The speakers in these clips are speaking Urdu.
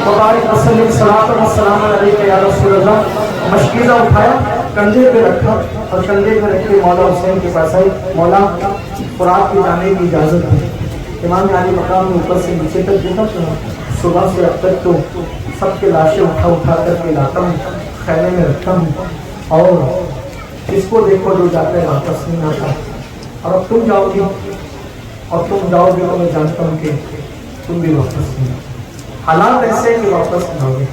وبارک وسلم صلاۃ و سلام علیک یا رسول اللہ. مشکیزہ اٹھایا, کندھے پہ رکھا اور کندھے پہ رکھ کے مولا حسین کے پاس آئی. مولا فرات کی جانے کی اجازت ہے. امام علی مقام نے اوپر سے نیچے تک دیکھا, صبح سے اب تک تو سب کے لاشیں اٹھا کر کے لاتا ہوں, خیمے میں رکھتا ہوں, اور اس کو دیکھو جو جاتا ہے واپس نہیں آتا. اور اب تم جاؤ گی, اور تم جاؤ گے تو میں جانتا ہوں کہ تم بھی واپس نہیں آؤ. حالات ایسے کہ واپس نہیں آؤ گے.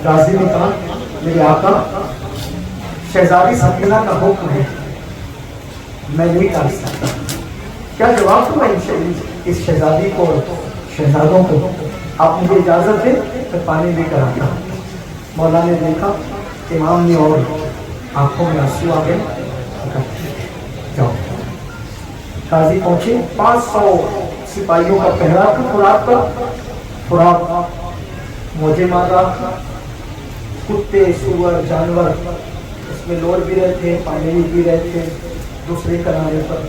غازی نے کہا میرے آقا شہزادی سکینہ کا حکم ہے, میں نہیں کر سکتا. کیا جواب دوں میں اس شہزادی کو, شہزادوں کو؟ آپ مجھے اجازت دیں میں پانی لے کر آتا ہوں. مولا نے دیکھا امام نے اور آنکھوں میں آنسو آ گئے. جاؤ. قاضی پہنچے, 500 سپاہیوں کا پہرا تھا فرات پر. فرات موجے مار رہا تھا, کتے سور جانور اس میں لوٹ بھی رہے تھے, پانی بھی پی رہے تھے. دوسرے کنارے پر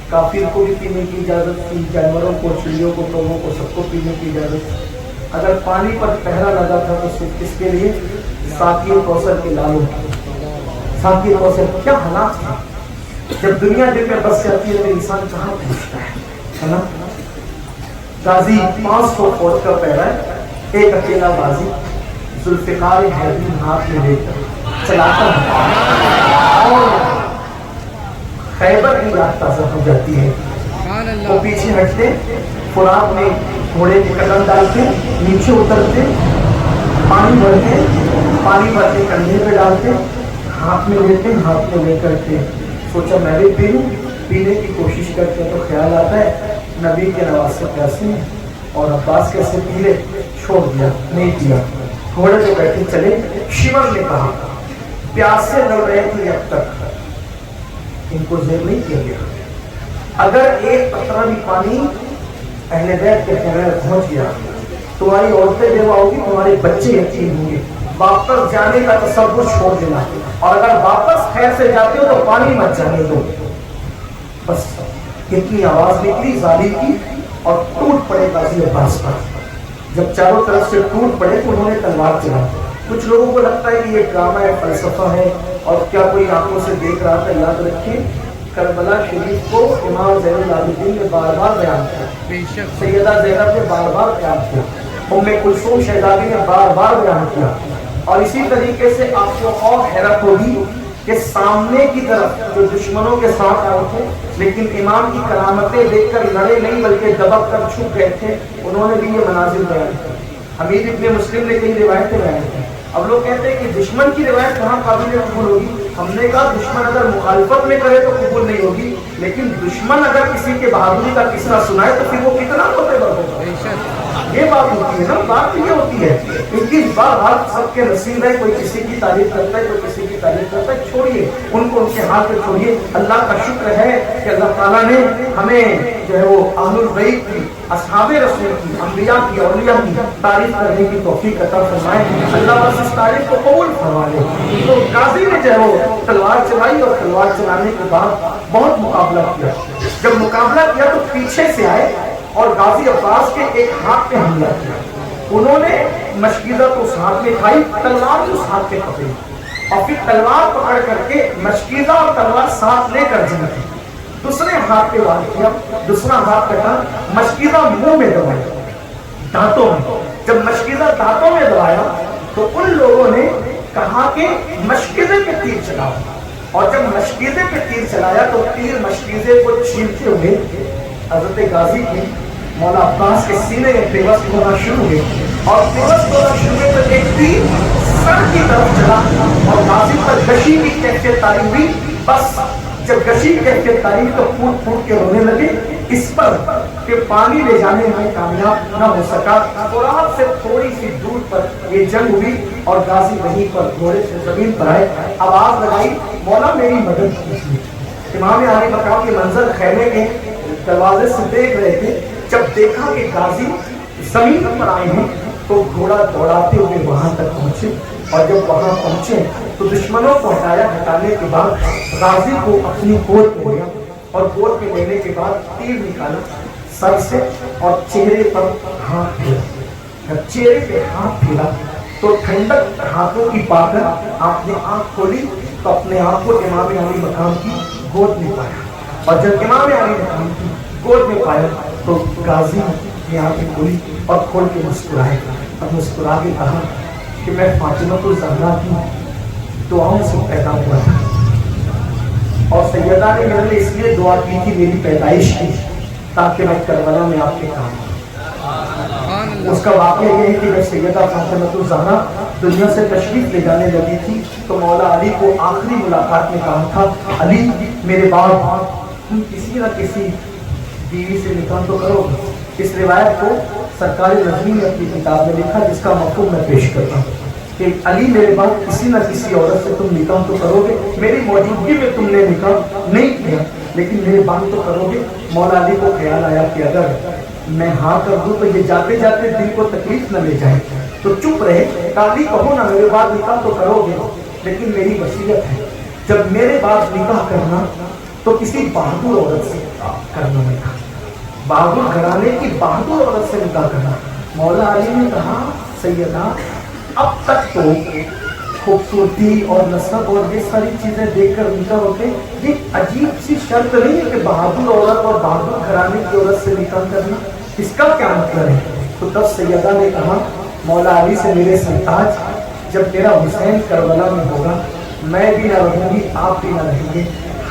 کافر کو بھی پینے کی اجازت تھی, جانوروں کو, چڑیوں کو, توموں کو, سب کو پینے کی اجازت تھی. اگر پانی پر پہرا لگا تھا تو صرف کس کے لیے؟ ساقی کوثر کے لالوں. ساقی کوثر کیا حالات تھا. جب دنیا دل میں بس جاتی ہے تو انسان کہاں پہنچتا ہے نا. غازی 500 فوج کا پہرا ہے, ایک اکیلا غازی ذوالفقار حیدری ہاتھ میں لے کر چلاتا ہے, اور خیبر کی رات تازہ ہو جاتی ہے. وہ پیچھے ہٹتے, فرات میں گھوڑے کے قدم ڈالتے, نیچے اترتے, پانی بھرتے, پانی بھر کے کندھے پہ ڈالتے, ہاتھ میں لیتے, ہاتھ میں لے کر کے سوچا میں بھی پی لوں. پینے کی کوشش کرتے تو خیال آتا ہے نبی کے نواز سے پیاسے ہیں, اور عباس کیسے پی لے, چھوڑ دیا, نہیں پیا. گھوڑے پہ بیٹھے چلے. شیور نے کہا پیاسے لڑ رہے تھے اب تک, ان کو زیر نہیں کیا گیا. اگر ایک قطرہ بھی پانی اہل بیت کے خیمے میں پہنچ گیا, تمہاری عورتیں بیوہ ہوگی, تمہارے بچے یتیم ہوں گے. واپس جانے کا تصور چھوڑ دینا, اور اگر واپس خیر سے جاتے ہو تو پانی مت جانے دو. بس اتنی آواز نکلی ظالم کی, اور ٹوٹ پڑے غازی عباس پر. جب چاروں طرف سے ٹوٹ پڑے تو انہوں نے تلوار چلا. کچھ لوگوں کو لگتا ہے کہ یہ ڈرامہ ہے, فلسفہ ہے, اور کیا کوئی آنکھوں سے دیکھ رہا تھا. یاد رکھیں کربلا شریف کو امام زین العابدین نے بار بار بیان کیا, سیدہ زینب نے بار بار بیان کیا, ام کلثوم شہزادی نے بار بار بیان کیا. اور اسی طریقے سے آپ کو اور حیرت ہوگی کہ سامنے کی طرف جو دشمنوں کے ساتھ آئے تھے لیکن امام کی کرامتیں دیکھ کر لڑے نہیں بلکہ دبک کر چھپ گئے تھے, انہوں نے بھی یہ مناظر بیان کیا. حمید ابن مسلم نے کئی روایتیں بیان کی. اب لوگ کہتے ہیں کہ دشمن کی روایت کہاں قابل قبول ہوگی. ہم نے کہا دشمن اگر مخالفت میں کرے تو قبول نہیں ہوگی, لیکن دشمن اگر کسی کے بہادری کا قصہ سنائے تو پھر وہ کتنا معتبر ہوگا. یہ بات ہوتی ہے نا, بات یہ ہوتی ہے. کیونکہ بات سب کے نصیب ہے, کوئی کسی کی تعریف کرتا ہے, کوئی کسی کی تعریف کرتا ہے. چھوڑیے ان کو, ان کے ہاتھ پہ چھوڑیے. اللہ کا شکر ہے کہ اللہ تعالیٰ نے ہمیں جو ہے وہ اہل البیت کی, اصحاب رسول کی, انبیاء کی, اولیاء کی تعریف کرنے کی توفیق عطا فرمائے. اللہ بس اس تعریف کو قبول فرما لے. تو غازی نے جو ہے وہ تلوار چلائی, اور تلوار چلانے کے بعد بہت مقابلہ کیا. جب مقابلہ کیا تو پیچھے سے آئے اور غازی عباس کے ایک ہاتھ پہ حملہ کیا. انہوں نے مشکیزہ تو اس ہاتھ میں کھائی, تلوار اس ہاتھ پہ پکڑی, اور پھر تلوار پکڑ کر کے مشکیزہ اور تلوار ساتھ لے کر جنگی. دوسرے ہاتھ پہ وار کیا, دوسرا ہاتھ کٹا, مشکیزہ منہ میں دبایا, دانتوں میں. جب مشکیزہ دانتوں میں دبایا تو ان لوگوں نے کہا کہ مشکیزے پہ تیر چلاؤ, اور جب مشکیزے پہ تیر چلایا تو تیر مشکیزے کو چھیلتے ہوئے حضرت غازی کی مولا عباس کے سینے میں پیوست ہونا شروع ہوئے, اور پیوست ہونا شروع ہوئے تو ایک تیر سر کی طرف چلا اور غازی پر گشی کی کیفیت تاری ہوئی. بس جب گشی کی کیفیت تاری تو پھوٹ پھوٹ کے رونے لگے اس پر کہ پانی لے جانے میں کامیاب نہ ہو سکا. فرات سے تھوڑی سی دور پر یہ جنگ ہوئی, اور غازی وہیں پر گھوڑے سے زمین پر آئے, آواز لگائی مولا میری مدد کیجیے. امام علی مقام کے منظر خیمے کے دروازے سے دیکھ رہے تھے. جب دیکھا کہ غازی زمین پر آئے ہیں تو گھوڑا دوڑاتے ہوئے وہاں تک پہنچے, اور جب وہاں پہنچے تو دشمنوں کو ہٹانے کے بعد غازی کو اپنی گود میں لیا, اور گود میں لینے کے بعد تیر نکالا, سر سے اور چہرے پر ہاتھ پھیرا. جب چہرے پہ ہاتھ پھیرا تو ٹھنڈک ہاتھوں کی پا کر آپ نے آنکھ کھولی تو اپنے آپ کو امام علی مقام کی گود میں پایا. اور جب امام علی مقام کی گود میں پایا تو غازی نے آنکھیں کھولی اور کھول کے مسکرائے اور مسکرا کے کہا کہ میں فاطمہ الزہرا کی دعاؤں سے پیدا ہوا تھا اور سیدہ نے میرے لیے اس لیے دعا کی تھی میری پیدائش کی تاکہ میں کربلا میں آپ کے کام. اس کا واقعہ یہ ہے کہ جب سیدہ فاطمہ الزہرا دنیا سے تشریف لے جانے لگی تھی تو مولا علی کو آخری ملاقات میں کہا تھا علی میرے بعد تم کسی نہ کسی بیوی سے نکاح تو کرو گے. اس روایت کو سرکار رضوی نے اپنی کتاب میں لکھا جس کا مفہوم میں پیش کرتا ہوں کہ علی میرے بعد کسی نہ کسی عورت سے تم نکاح تو کرو گے. میری موجودگی میں تم نے نکاح نہیں کیا لیکن میرے بعد تو کرو گے. مولا علی کو خیال آیا کہ اگر میں ہاں کر دوں تو یہ جاتے جاتے دل کو تکلیف نہ لے جائے تو چپ رہے. علی کہو نا میرے بعد نکاح تو کرو گے لیکن میری وصیت ہے جب میرے بعد نکاح کرنا تو کسی بہادر عورت سے کرنا نکاح, بہادر گھرانے کی بہادر عورت سے نکاح کرنا. مولا علی نے کہا سیدہ اب تک تو خوبصورتی اور نسب اور یہ ساری چیزیں دیکھ کر نکاح ہوتے, یہ عجیب سی شرط نہیں ہے کہ بہادر عورت اور بہادر گھرانے کی عورت سے نکاح کرنا, اس کا کیا مطلب ہے؟ تو تب سیدہ نے کہا مولا علی سے میرے سرتاج جب میرا حسین کربلا میں ہوگا میں بھی نہ رہوں گی آپ بھی نہ رہیں گے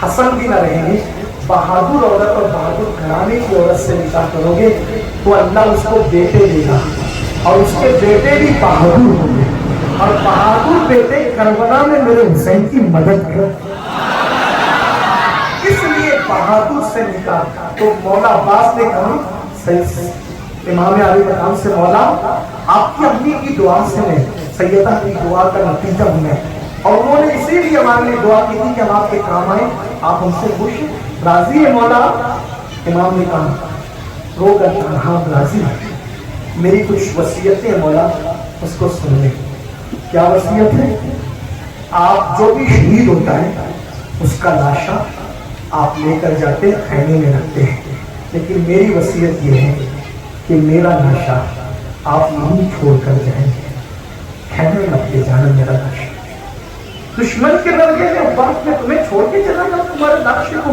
حسن بھی نہ رہیں گے, بہادر عورت اور بہادر گھرانے کی عورت سے نکاح کرو گے تو اللہ اس کو بیٹے دے گا اور اس کے بیٹے بھی بہادر ہوں گے اور بہادر بیٹے کربلا میں میرے حسین کی مدد کریں, اس لیے بہادر سے نکاح. تو مولا عباس نے کہا امام علی مقام سے مولا آپ کی امی کی دعا سے میں سیدہ کی دعا کا نتیجہ ہوں میں, اور انہوں نے اسی لیے ہمارے لیے دعا کی تھی کہ ہم آپ کے کام آئیں, آپ ہم سے خوش راضی ہے مولا؟ امام نے کہا رو کر ہاں راضی, میری کچھ وصیتیں ہیں مولا اس کو سن لیں. کیا وصیت ہے؟ آپ جو بھی شہید ہوتا ہے اس کا لاشا آپ لے کر جاتے خیمے میں رکھتے ہیں, لیکن میری وصیت یہ ہے کہ میرا لاشا آپ نہیں چھوڑ کر جائیں گے, خیمے میں رکھ کے جانا میرا لاشا. دشمن کے درجے میں بات میں تمہیں چھوڑ کے چلا جاؤں تمہارے لاشے کو؟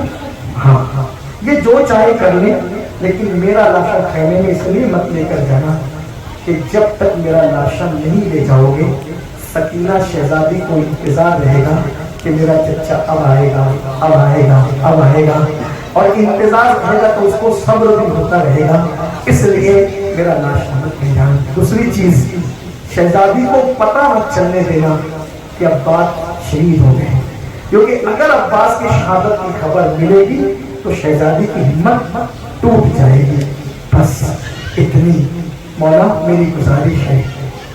ہاں ہاں یہ جو چاہے کر لیں لیکن میرا لاشا خیمے میں اس لیے مت لے کر جانا کہ جب تک میرا لاشا نہیں لے جاؤ گے سکینہ شہزادی کو انتظار رہے گا کہ میرا چچا اب آئے گا اب آئے گا اب آئے گا, اور انتظار رہے گا تو اس کو صبر بھی ہوتا رہے گا, اس لیے میرا لاشا مت لے جانا. دوسری چیز شہزادی کو پتہ مت چلنے دینا کہ عباس شہید ہو گئے, کیونکہ اگر عباس کی شہادت کی خبر ملے گی تو شہزادی کی ہمت ٹوٹ جائے گی. بس اتنی مولا میری گزارش ہے.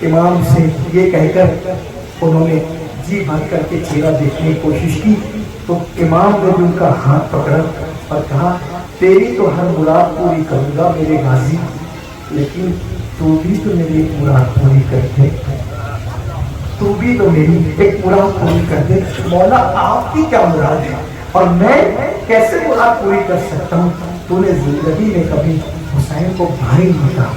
امام سے یہ کہہ کر انہوں نے جی بھر کر کے چہرہ دیکھنے کی کوشش کی تو امام نے بھی ان کا ہاتھ پکڑا اور کہا تیری تو ہر مراد پوری کروں گا میرے غازی, لیکن تو بھی تو میری ایک مراد پوری کر دے, تو بھی تو میری ایک مراد پوری کر دے. مولا آپ کی کیا مراد ہے اور میں کیسے مراد پوری کر سکتا ہوں؟ تو نے زندگی میں کبھی حسین کو بھائی نہیں کہا,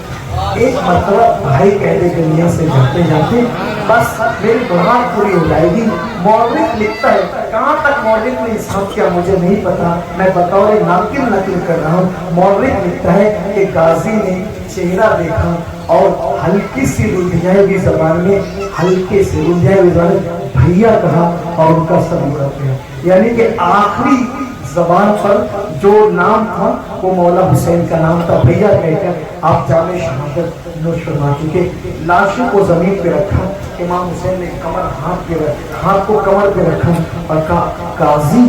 ایک مرتبہ بھائی کہہ دے دنیا سے جاتے جاتے بس میری مراد پوری ہو جائے گی. مورخ لکھتا ہے, کہاں تک مورخ نے حساب کیا مجھے نہیں پتا, میں بطور ناقل نقل کر رہا ہوں. مورخ لکھتا ہے کہ غازی نے چہرہ دیکھا اور ہلکی سی رجھائی زبان میں ہلکے سے رجھائی زبان بھیا کہا اور ان کا سر اڑ گیا, یعنی کہ آخری زبان پر جو نام تھا وہ مولا حسین کا نام تھا. بھیا کہہ کر آپ جامع شہادت نوش فرما چکے. لاشوں کو زمین پہ رکھا, امام حسین نے کمر ہاتھ کو کمر پہ رکھا اور کہا غازی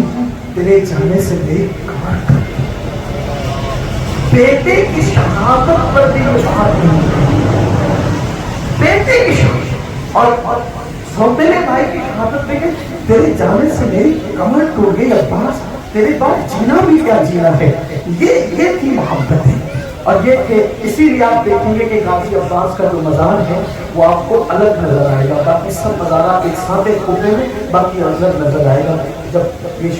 تیرے جانے سے میری کمر بیٹے کی شہادت پر بھی بات نہیں, بیٹے کی شہادت اور سوتیلے بھائی کی شہادت پہ کہ تیرے جانے سے میری کمر ٹوٹ گئی. عباس تیرے بعد جینا بھی کیا جینا ہے, یہ تھی محبت ہے. اور یہ کہ اسی لیے آپ دیکھیں گے کہ غازی عباس کا جو مزار ہے وہ آپ کو الگ نظر آئے گا, باقی سب مزارات ایک ساتھ ایک کوٹے میں باقی الگ نظر آئے گا. جب یہ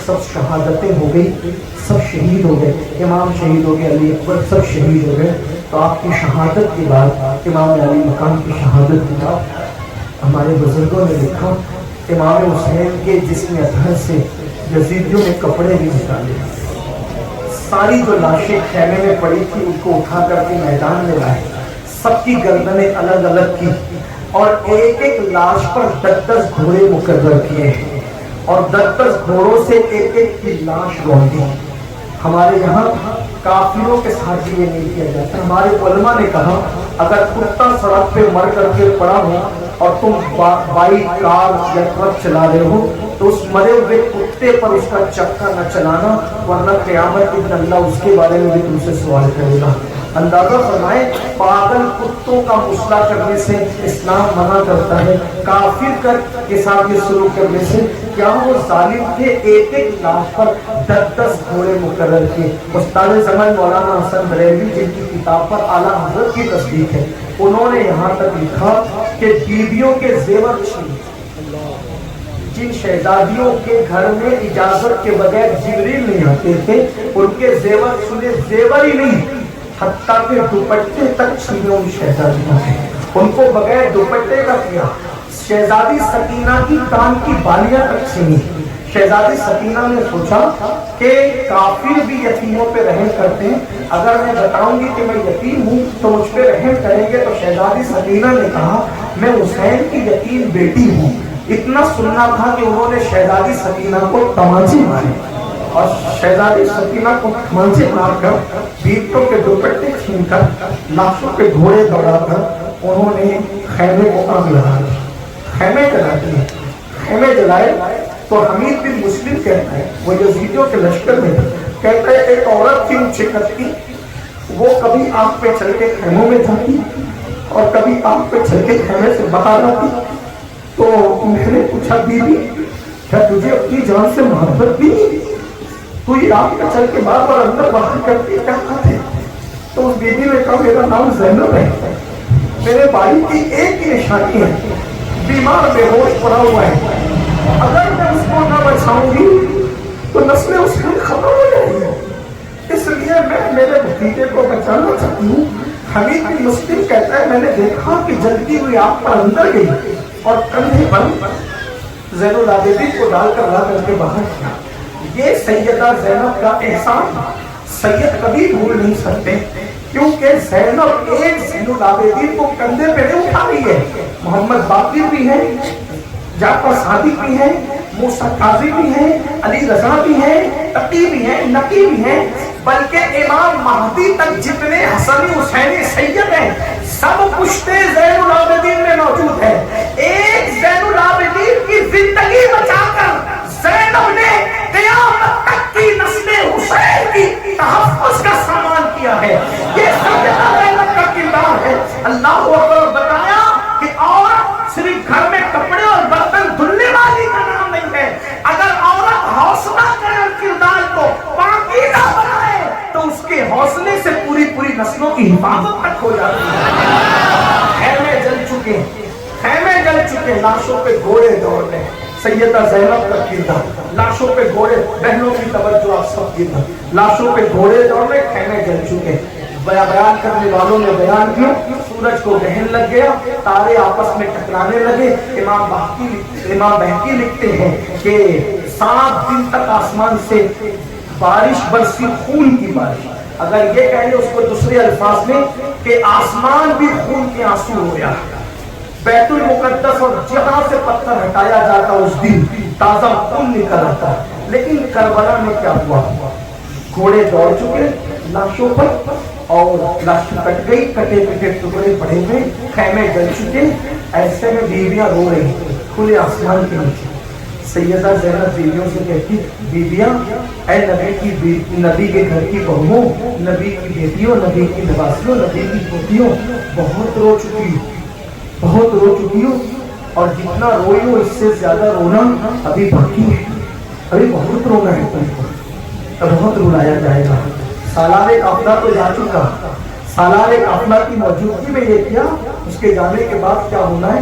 سب شہادتیں ہو گئی، سب شہید ہو گئے، امام شہید ہو گئے، علی اکبر سب شہید ہو گئے، تو آپ کی شہادت کے بعد، امام علی مقام کی شہادت کے بعد ہمارے بزرگوں نے لکھا امام حسین کے جسم اطہر سے یزیدیوں نے کپڑے بھی نکالے، ساری جو لاشیں خیمے میں پڑی تھی ان کو اٹھا کر کے میدان میں لائے، سب کی گردنیں الگ الگ کی، اور ایک ایک لاش پر 10 گھوڑے مقرر کیے اور 10 گھوڑوں سے ایک ایک کی لاش روندی۔ ہمارے یہاں کافروں کے ساتھ یہ نہیں کیا جاتا۔ ہمارے علماء نے کہا اگر کتا سڑک پہ مر کر کے پڑا ہو اور تم بائک کار یا ٹرک چلا رہے ہو تو اس مرے ہوئے کتے پر اس کا چکا نہ چلانا، ورنہ قیامت کے دن اللہ اس کے بارے میں بھی تم سے سوال کرے گا۔ اندازہ فرمائیں پاگل کتوں کا مسئلہ کرنے سے اسلام منع کرتا ہے، کافر کے ساتھ یہ سلوک کرنے سے۔ کیا وہ ظالم تھے؟ ایک ایک لاش پر 10 گھوڑے مقرر کیے۔ استاد زمان مولانا حسن بریلوی جن کی کتاب پر اعلیٰ حضرت کی تصدیق ہے، انہوں نے یہاں تک لکھا کہ بیویوں کے زیور چھین، جن شہزادیوں کے گھر میں اجازت کے بغیر جبریل نہیں آتے تھے ان کے زیور چھینے، زیور ہی نہیں حتیٰ کہ دوپٹے تک چھینے ان شہزادیوں سے، ان کو بغیر دوپٹے کا کیا۔ شہزادی سکینہ کی کان کی بالیاں تک چھینی۔ شہزادی سکینہ نے سوچا کہ کافر بھی یتیموں پہ رحم کرتے ہیں، اگر میں بتاؤں گی کہ میں یتیم ہوں تو مجھ پہ رحم کریں گے، تو شہزادی سکینہ نے کہا میں حسین کی یتیم بیٹی ہوں۔ اتنا سننا تھا کہ انہوں نے شہزادی سکینہ کو تمانچے مارے، اور شہزادی سکینہ کو تمانچے مار کر بیٹوں کے دوپٹے چھین کر لاشوں کے گھوڑے دوڑا کر انہوں نے خیمے کو آگ لگا دی، خیمے جلا دیے۔ خیمے جلائے تو حمید بن مسلم کہتا ہے، وہ یزیدیوں کے لشکر میں کہتا ہے ایک عورت تھی اونچے قد کی، وہ کبھی آگ پہ چل کے خیموں میں جاتی اور کبھی آگ پہ چل کے خیمے سے باہر آتی۔ تو میں نے پوچھا بی بی کیا تجھے اپنی جان سے محبت بھی تو یہ آگ پہ چل کے بار بار اندر باہر کرتی کیا بات ہے؟ تو اس بی بی نے کہا میرا نام زینب ہے، میرے بھائی کی ایک ہی نشانی ہے، بیمار بے ہوش پڑا ہوا ہے، اگر میں اس کو نہ بچاؤں گی تو نسل اس کی ختم ہو جائے گی، اس لیے میں میرے بھتیجے کو بچانا چاہتی ہوں۔ حمید بن مسلم کہتا ہے میں نے دیکھا کہ جلتی ہوئی آگ پر اندر گئی اور کندھے پر زین العابدین کو ڈال کر لا کر کے باہر کیا۔ یہ سیدہ زینب کا احسان سید کبھی بھول نہیں سکتے، کیونکہ زینب ایک زین العابدین کو کندھے پہ نہیں اٹھا رہی ہے، محمد باقر بھی ہے، جعفر صادق بھی ہے، موسیٰ کاظم بھی ہے، علی رضا بھی ہے، تقی بھی ہے، نقی بھی ہے، بلکہ امام مہدی تک جتنے حسنی حسینی سید ہیں سب پشتے زین العابدین میں موجود ہے۔ ایک زین العابدین کی زندگی بچا کر زینب نے قیامت تک کی نسل حسین کی تحفظ کا سامان کیا ہے۔ یہ سیدہ زینب کا کردار ہے۔ اللہ اکبر بتایا کہ عورت صرف گھر میں کپڑے اور برتن دھلنے والی کا نام نہیں ہے، اگر عورت حوصلہ کرے اور کردار کو پاکیزہ بنائے تو اس کے حوصلے سے پوری نسلوں کی حفاظت تک ہو جاتی ہے۔ خیمے جل چکے، خیمے جل چکے، لاشوں پہ گھوڑے دوڑ رہے ہیں۔ سیدہ زینب کا کردار، لاشوں پہ گھوڑے، بہنوں کی توجہ آپ سب کی طرف، لاشوں پہ گھوڑے دوڑ رہے، خیمے جل چکے۔ بیان کرنے والوں نے بیان کیا، سورج کو گرہن لگ گیا، تارے آپس میں ٹکرانے لگے۔ امام بہقی لکھتے ہیں کہ 7 دن تک آسمان سے بارش برسی، خون کی بارش۔ اگر یہ کہیں اس کو دوسرے الفاظ میں کہ آسمان بھی خون کے آنسو رویا۔ بیت المقدس اور جہاں سے پتھر ہٹایا جاتا اس دن تازہ خون نکل آتا۔ لیکن کربلا میں کیا ہوا؟ گھوڑے دوڑ چکے لاشوں پر اور لاش کٹ گئی، کٹے پٹے ٹکڑے پڑے ہوئے، خیمے جل چکے۔ ایسے میں بیویاں رو رہی کھلے آسمان کے نیچے۔ سیدہ زینب بیویوں سے کہتی بیویاں، اے نبی کے گھر کی بہوؤں، نبی کی بیٹیوں، نبی کی نواسیوں، نبی کی پوتیوں، بہت رو چکی ہو، بہت رو چکی ہو، اور جتنا روئی ہو اس سے زیادہ رونا ابھی باقی ہے، ابھی بہت رونا ہے تم کو، بہت رلایا جائے گا۔ سالار قافلہ تو جا چکا، سالار قافلہ کی موجودگی میں یہ کیا، اس کے جانے کے بعد کیا ہونا ہے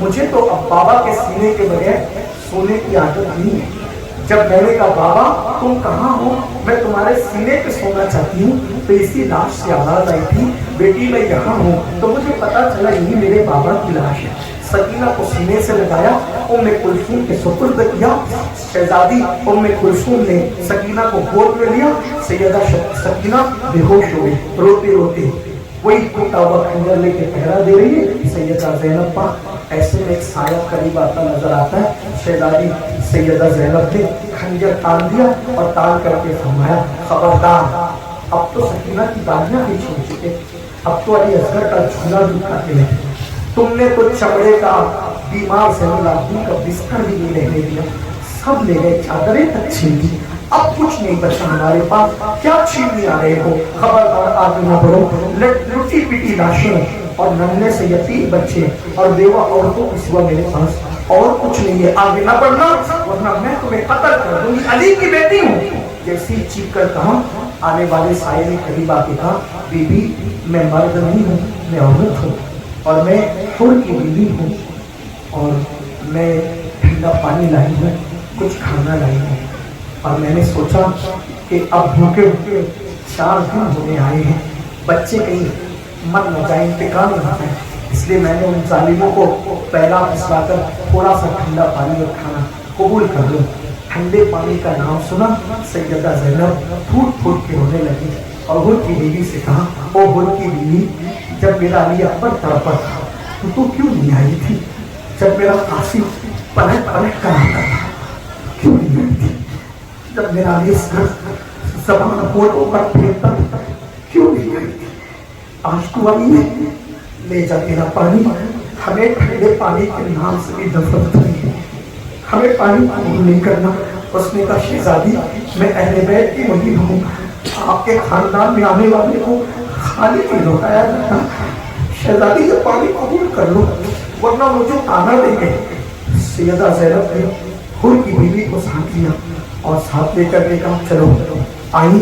مجھے تو اب بابا کے سینے کے بغیر سونے کی عادت نہیں ہے۔ جب میں نے کہا بابا تم کہاں ہو، میں تمہارے سینے پہ سونا چاہتی ہوں، تو اسی لاش سے آواز آئی تھی بیٹی میں یہاں ہوں، تو مجھے پتا چلا یہی میرے بابا کی لاش ہے۔ سکینہ کو سینے سے لگایا، ام کلثوم کے سپرد کیا، شہزادی ام کلثوم نے سکینہ کو گود میں لیا، سیدہ سکینہ بے ہوش ہو گئی، روتے روتے وہی ٹوٹا ہوا خنجر لے کے پہرا دے رہی ہے سیدہ زینب پاک۔ ایسے میں ایک سایہ قریب آتا نظر آتا ہے، شہزادی سیدہ زینب نے خنجر تان دیا اور تان کر کے فرمایا خبردار، اب تو سکینہ کی بالیاں بھی چھوڑ چکے، اب تو علی اصغر کا جھولا بھی کھاتے ہیں، تم نے تو چمڑے کا بیمار زین العابدین کا بستر بھی نہیں رہنے دیا، سب لے گئے، چادریں تک چھین دی، اب کچھ نہیں بچا ہمارے پاس، کیا چھیننے آ رہے ہو، خبردار آگے نہ بڑھو۔ لٹی پٹی لاشیں اور ننھے سے یتیم بچے اور بیوہ عورتوں کی سوا میرے پاس اور کچھ نہیں ہے، آگے نہ بڑھنا ورنہ میں تمہیں قتل کر دوں گی، علی کی بیٹی ہوں۔ جیسی چیخ کر کہا، آنے والے سائے نے قریب آ کے کہا بی بی میں مرد نہیں ہوں، میں عورت ہوں اور میں حور کی بیوی ہوں، اور میں ٹھنڈا پانی لائی ہوں، کچھ کھانا لائی ہوں، اور میں نے سوچا کہ اب بھوکے بھوکے 4 دن ہونے آئے ہیں، بچے کہیں من نہ جائے، انتقام نہ ہے، اس لیے میں نے ان ظالموں کو پہلا پھسلا کر تھوڑا سا ٹھنڈا پانی اور کھانا قبول کر لوں۔ ٹھنڈے پانی کا نام سنا سیدہ زینب پھوٹ پھوٹ کے رونے لگی اور حور کی بیوی سے کہا او حور کی بیوی، جب میرا علی اکبر تڑپا تھا تو کیوں نہیں آئی تھی؟ جب میرا قاسم پلٹ پلٹ کر آتا تھا کیوں نہیں آئی تھی؟ جب میرا علی اصغر زبان بولوں پر پھیرتا تھا کیوں نہیں آئی تھی؟ آج تو آئی ہے، لے جا تیرا پانی، ہمیں ٹھنڈے پانی کے نام سے بھی نفرت ہے، ہمیں پانی قبول نہیں کرنا۔ اس نے کہا شہزادی میں اہل بیت کی وہی ہوں، آپ کے خاندان میں آنے والے کو خالی نہیں لوٹایا جاتا، شہزادی یہ پانی قبول کر لو ورنہ مجھے آنا دے گے۔ سیدہ زینب نے حور کی بیوی کو ساتھ لیا اور ساتھ لے کر کے کہا چلو آئی،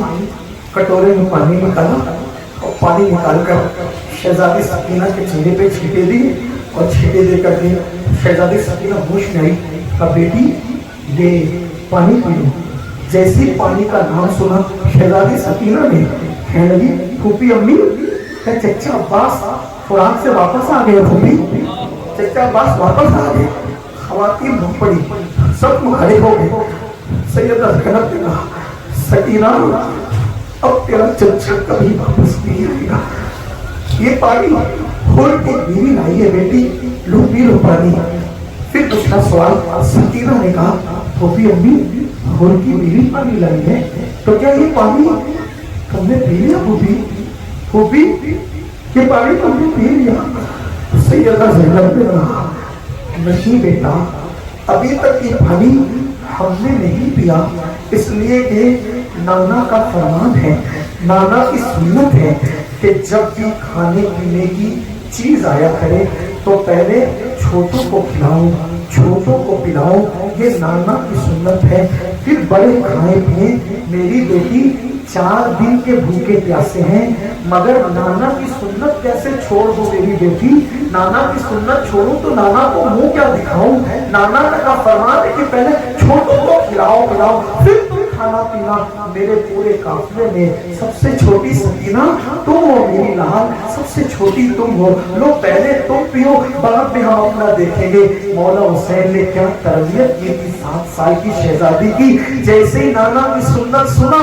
کٹورے میں پانی نکالا اور پانی نکال کر شہزادی سکینہ کے چہرے پہ چھینٹے دیے اور چھینٹے دے کر کے شہزادی سکینہ ہوش میں آئی، کہا بیٹی یہ پانی پی لو۔ جیسی پانی کا نام سنا شہزادی سکینہ نے کہنے لگی پھوپھی امی کیا چچا عباس فراق سے واپس آ گئے؟ پھوپھی چچا عباس واپس آ گئے؟ خواتین بھوک پڑی، سب مخالف ہو گئے۔ سیدہ زینب نے کہا سکینہ اب تیرا چچا کبھی واپس نہیں آئے گا، یہ پانی حور کی بیوی لائی ہے بیٹی، لو پی لو پانی۔ پھر دوسرا سوال سکینہ نے کہا پھوپھی امی حور کی بیوی پانی لائی ہے تو کیا یہ پانی تم نے پی لیا؟ پھوپھی پھوپھی یہ پانی تم نے پی لیا؟ سیدہ زینب نے کہا نہیں بیٹا، ابھی تک یہ پانی ہم نے نہیں پیا، اس لیے کہ نانا کا فرمان ہے، نانا کی سنت ہے کہ جب بھی کھانے پینے کی چیز آیا کرے تو پہلے چھوٹوں کو کھلاؤ، چھوٹوں کو پلاؤ، یہ نانا کی سنت ہے، پھر بڑے کھائیں پیئیں۔ میری بیٹی 4 دن کے بھوکے پیاسے ہیں مگر نانا کی سنت کیسے چھوڑ دو میری بیٹی؟ نانا کی سنت چھوڑوں تو نانا کو منہ کیا دکھاؤں؟ نانا کا فرمان ہے کہ پہلے چھوٹوں کو کھلاؤ پلاؤ پھر تم کھانا پینا۔ میرے پورے قافلے میں سب سے چھوٹی سکینہ تم ہو میری لال، سب سے چھوٹی تم ہو، لو پہلے تم پیو بعد میں ہم اپنا دیکھیں گے۔ مولا حسین نے کیا تربیت کی تھی 7 سال کی شہزادی کی، جیسے ہی نانا کی سنت سنا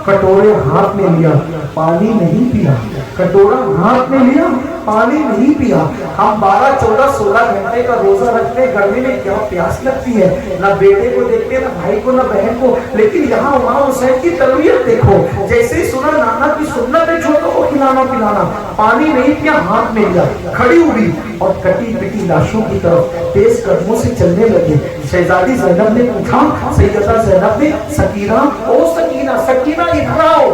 کٹورے ہاتھ میں لیا پانی نہیں پیا، کٹورا ہاتھ میں لیا پانی نہیں پیا۔ ہم 12 14 16 گھنٹے کا روزہ رکھتے، گرمی میں کیا پیاس لگتی ہے، نہ بیٹے کو دیکھتے نہ بھائی کو نہ بہن کو، لیکن یہاں امام حسین کی تربیت دیکھو، جیسے ہی سنا نانا کی سنت ہے چھوٹوں کو کھلانا پلانا، پانی نہیں پیا ہاتھ میں لیا، کھڑی ہوئی اور کٹی پٹی لاشوں کی طرف تیز قدموں سے چلنے لگے۔ شہزادی زینب نے پوچھا، سیدہ زینب نے سکینہ او سکینہ سکینہ ادھر آؤ،